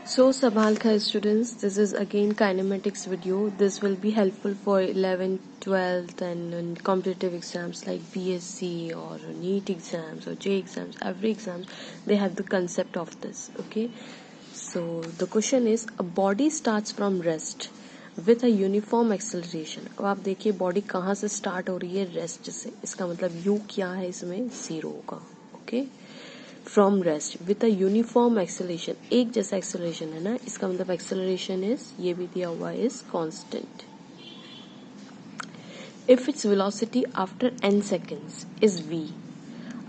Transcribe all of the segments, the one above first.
So Sabal Khair students, this is again kinematics video. This will be helpful for 11th, 12th and competitive exams like BSc or NEET exams or J exams. Every exam they have the concept of this. Okay. So the question is, a body starts from rest with a uniform acceleration. अब आप देखिए body कहाँ से start हो रही है, rest से. इसका मतलब u क्या है, इसमें 0 होगा. Okay. From rest with a uniform acceleration, एक जैसा एक्सेलरेशन है ना, इसका मतलब एक्सेलरेशन इज, ये भी दिया हुआ is constant. If its velocity after n seconds is v.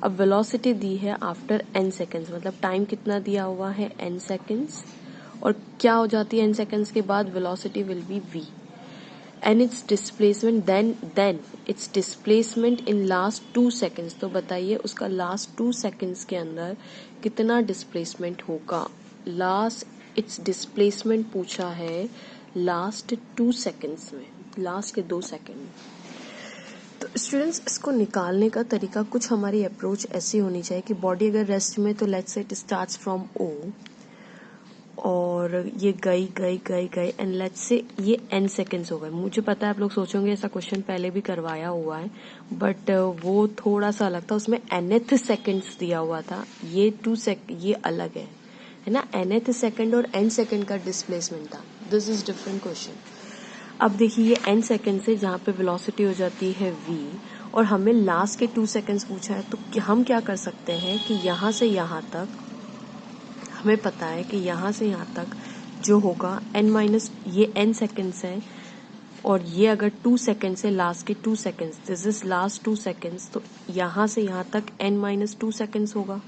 अब वेलोसिटी दी है आफ्टर n सेकेंड्स, मतलब टाइम कितना दिया हुआ है, n सेकेंड्स, और क्या हो जाती है n सेकेंड्स के बाद, velocity will be v. And its displacement then its displacement in last 2 seconds. तो बताइए उसका लास्ट 2 सेकेंड्स के अंदर कितना डिस्प्लेसमेंट होगा. लास्ट इट्स डिस्प्लेसमेंट पूछा है लास्ट 2 सेकेंड्स में, लास्ट के 2 सेकेंड. तो स्टूडेंट्स इसको निकालने का तरीका कुछ, हमारी अप्रोच ऐसी होनी चाहिए कि बॉडी अगर रेस्ट में तो let's say it starts from ओ और ये गई एंड लेट्स से ये n सेकेंड्स हो गए. मुझे पता है आप लोग सोचोगे ऐसा क्वेश्चन पहले भी करवाया हुआ है, बट वो थोड़ा सा अलग था, उसमें nth सेकेंड्स दिया हुआ था. ये ये अलग है ना, nth सेकेंड और n सेकेंड का डिस्प्लेसमेंट था. This is different question. अब देखिए ये n सेकेंड से जहाँ पे वेलोसिटी हो जाती है v और हमें लास्ट के 2 सेकेंड्स पूछा है, तो हम क्या कर सकते हैं कि यहाँ से यहाँ तक हमें पता है कि यहाँ से यहाँ तक जो होगा n माइनस, ये n सेकेंड्स है और ये अगर 2 सेकेंड्स है, लास्ट के 2 seconds, this is last 2 seconds, तो यहाँ से यहाँ तक n माइनस 2 सेकेंड्स होगा.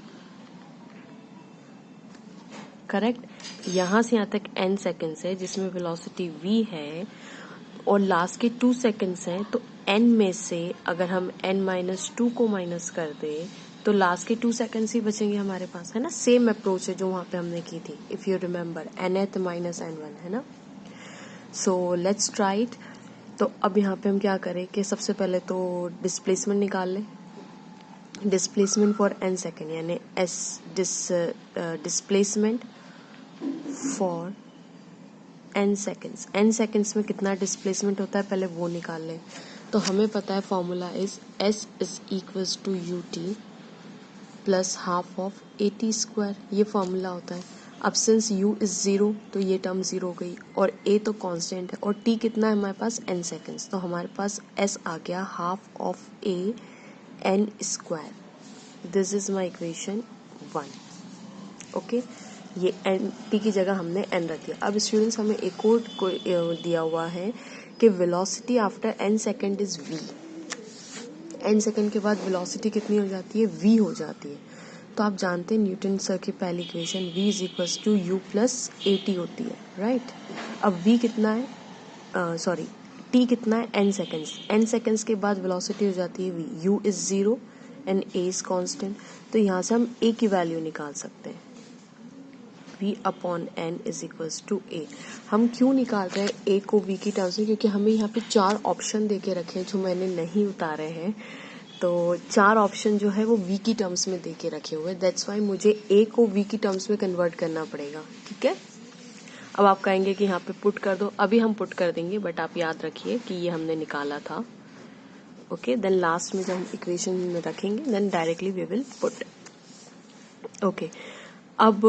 करेक्ट. यहाँ से यहाँ तक n सेकेंड्स है जिसमें वेलोसिटी v है और लास्ट के 2 सेकेंड्स हैं, तो n में से अगर हम n माइनस 2 को माइनस कर दे तो लास्ट के 2 सेकेंड्स ही बचेंगे हमारे पास, है ना. सेम अप्रोच है जो वहां पे हमने की थी, if you remember, nth minus n1, है ना. So let's try it. तो अब यहाँ पे हम क्या करें कि सबसे पहले तो डिस्प्लेसमेंट निकाल लें. डिस्प्लेसमेंट फॉर n सेकेंड यानी displacement for n seconds. n seconds में कितना डिस्प्लेसमेंट होता है पहले वो निकाल लें. तो हमें पता है formula is s is equals to ut plus half of at square, ये फॉर्मूला होता है. अब सिंस u इज 0 तो ये टर्म 0 हो गई और a तो कांस्टेंट है और t कितना है हमारे पास, n सेकेंड्स, तो हमारे पास s आ गया half of a n square. This is my equation 1. Okay. ये n t की जगह हमने n रख दिया. अब स्टूडेंट्स हमें एक और दिया हुआ है कि velocity after n second is v. n second के बाद वेलोसिटी कितनी हो जाती है, v हो जाती है. तो आप जानते हैं न्यूटन सर की पहली equation v is equals to u plus at होती है, राइट. अब v कितना है, सॉरी t कितना है, n सेकेंड्स. n सेकेंड्स के बाद वेलोसिटी हो जाती है v. u is 0 and a is constant, तो यहाँ से हम a की वैल्यू निकाल सकते हैं. v upon n is equals to a. हम क्यों निकाल रहे हैं a को v की टर्म्स में, क्योंकि हमें यहाँ पे 4 ऑप्शन देके रखे हैं जो मैंने नहीं उतारे हैं. तो 4 ऑप्शन जो है वो v की टर्म्स में देके रखे हुए, दैट्स वाई मुझे a को v की टर्म्स में कन्वर्ट करना पड़ेगा. ठीक है. अब आप कहेंगे कि यहाँ पे पुट कर दो, अभी हम पुट कर देंगे, बट आप याद रखिए कि ये हमने निकाला था. ओके. देन लास्ट में जब हम इक्वेशन में रखेंगे then directly we will put. Okay. अब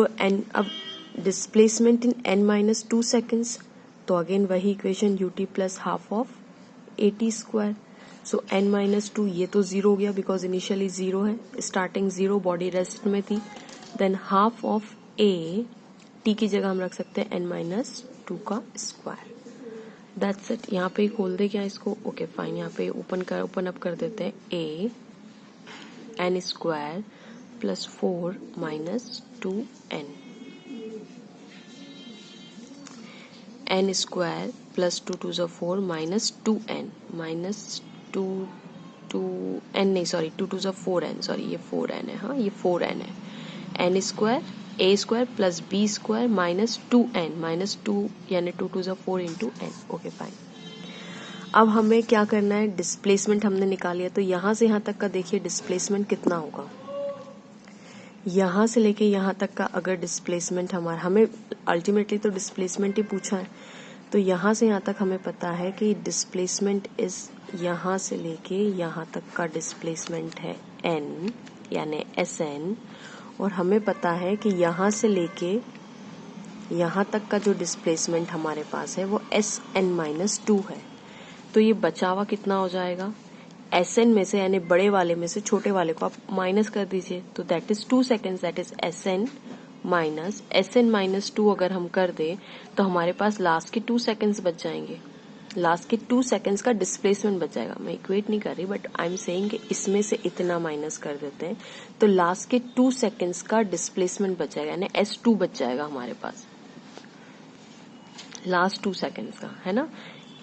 displacement in n minus 2 seconds, तो अगेन वही equation ut plus half of at square. So n minus 2, ये तो 0 हो गया बिकॉज इनिशियली 0 है, स्टार्टिंग 0, बॉडी रेस्ट में थी. Than half of a, t की जगह हम रख सकते हैं n माइनस 2 का स्क्वायर. That's it. यहाँ पे खोल दे क्या इसको, ओके फाइन. यहाँ पे ओपन अप कर देते हैं a n square plus 4 minus 2n, n square plus 2 2 4 minus 2n minus 2 n नहीं सॉरी 2 2 4n, सॉरी ये 4n है, हाँ ये 4n है. n square a square plus b square minus 2n minus 2 यानी 2 2 4 इंटू n. Okay fine. अब हमें क्या करना है, डिस्प्लेसमेंट हमने निकाल लिया, तो यहाँ से यहाँ तक का देखिए डिस्प्लेसमेंट कितना होगा. यहाँ से लेके यहाँ तक का अगर डिस्प्लेसमेंट हमारा, हमें अल्टीमेटली तो डिस्प्लेसमेंट ही पूछा है, तो यहाँ से यहाँ तक हमें पता है कि डिस्प्लेसमेंट इज यहाँ से लेके यहाँ तक का डिस्प्लेसमेंट है n यानी Sn, और हमें पता है कि यहाँ से लेके यहाँ तक का जो डिस्प्लेसमेंट हमारे पास है वो Sn-2 है। तो ये बचा हुआ कितना हो जाएगा, Sn में से यानी बड़े वाले में से छोटे वाले को आप माइनस कर दीजिए, तो that is 2 seconds, that is Sn-2 अगर हम कर दें तो हमारे पास लास्ट के 2 सेकेंड्स बच जाएंगे, लास्ट के 2 सेकेंड्स का डिस्प्लेसमेंट बच जाएगा। मैं इक्वेट नहीं कर रही बट आई एम सेइंग कि इसमें से इतना माइनस कर देते हैं तो लास्ट के 2 सेकेंड्स का डिस्प्लेसमेंट बच जाएगा, यानी S2 बच जाएगा हमारे पास लास्ट 2 सेकेंड्स का, है ना।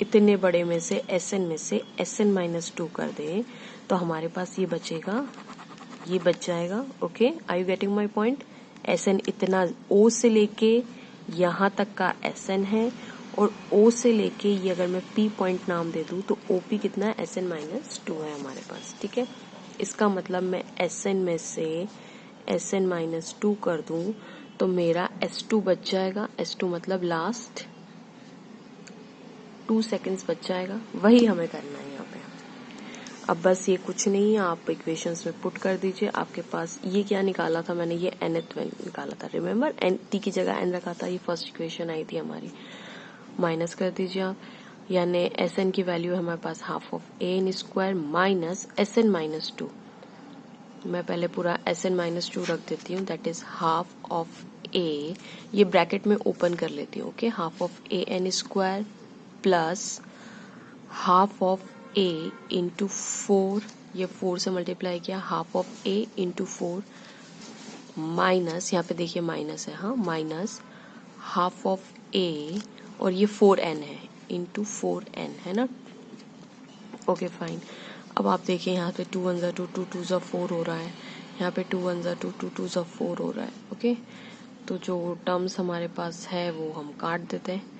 इतने बड़े में से Sn में से Sn-2 कर दें तो हमारे पास ये बचेगा, ये बच जाएगा। Okay, are you getting my point. Sn इतना O से लेके यहाँ तक का Sn है, और O से लेके ये अगर मैं P पॉइंट नाम दे दूँ तो OP कितना है, Sn-2 है हमारे पास। ठीक है, इसका मतलब मैं Sn में से Sn-2 कर दूँ तो मेरा S2 बच जाएगा। S2 मतलब लास्ट 2 सेकेंड्स बच जाएगा, वही हमें करना है यहाँ पे। अब बस ये कुछ नहीं है, आप इक्वेशंस में पुट कर दीजिए। आपके पास ये क्या निकाला था मैंने, ये nth निकाला था, रिमेम्बर t की जगह n रखा था, ये फर्स्ट इक्वेशन आई थी हमारी। माइनस कर दीजिए आप, यानी Sn की वैल्यू है हमारे पास half of an² minus Sn-2। मैं पहले पूरा Sn-2 रख देती हूँ, that is half of a, ये ब्रैकेट में ओपन कर लेती हूँ। Okay, half of an² plus half of a into 4, ये 4 से मल्टीप्लाई किया, half of a into 4 minus, यहाँ पे देखिए माइनस है, हाँ, माइनस हाफ ऑफ a, और ये 4n है इंटू 4n, है ना। ओके फाइन, अब आप देखिए यहाँ पे 2 1 2 2 2 4 हो रहा है, यहाँ पे 2 1 2 2 2 4 हो रहा है। ओके, तो जो टर्म्स हमारे पास है वो हम काट देते हैं।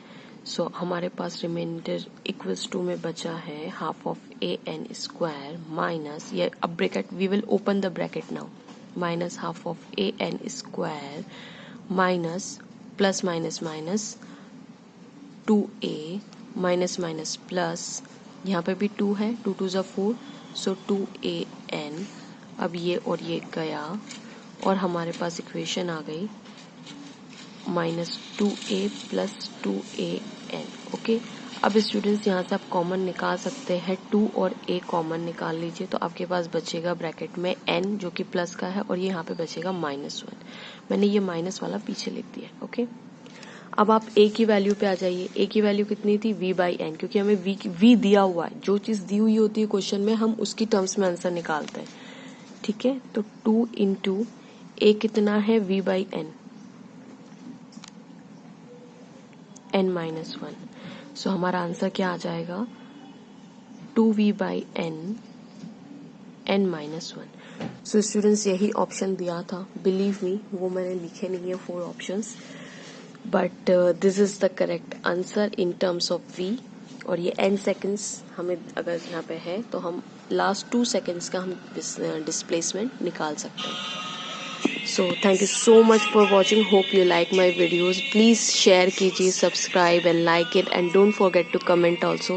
सो हमारे पास रिमाइंडर इक्वल्स टू में बचा है हाफ ऑफ an² माइनस, ये अब bracket, we will open the bracket now, minus half of an² minus plus minus minus 2a minus minus plus, यहाँ पे भी 2 है, 2 2 4, सो 2an। अब ये और ये गया और हमारे पास इक्वेशन आ गई -2a प्लस 2an। ओके, अब स्टूडेंट्स यहाँ से आप कॉमन निकाल सकते हैं, 2 और a कॉमन निकाल लीजिए तो आपके पास बचेगा ब्रैकेट में n जो कि प्लस का है, और ये यहाँ पे बचेगा -1। मैंने ये माइनस वाला पीछे लिख दिया। ओके, अब आप a की वैल्यू पे आ जाइए। a की वैल्यू कितनी थी, v/n, क्योंकि हमें v दिया हुआ है, जो चीज दी हुई होती है क्वेश्चन में हम उसकी टर्म्स में आंसर निकालते हैं। ठीक है, तो 2 इंटू a कितना है, v/n, n-1, सो हमारा आंसर क्या आ जाएगा, 2v/n n-1। सो स्टूडेंट्स यही ऑप्शन दिया था, बिलीव मी, वो मैंने लिखे नहीं है 4 options, but this is the correct answer in terms of v। और ये n सेकेंड्स हमें अगर यहाँ पे है तो हम लास्ट 2 सेकेंड्स का हम डिस्प्लेसमेंट निकाल सकते हैं। So thank you so much for watching. Hope you like my videos. Please share कीजिए, subscribe and like it, and don't forget to comment also.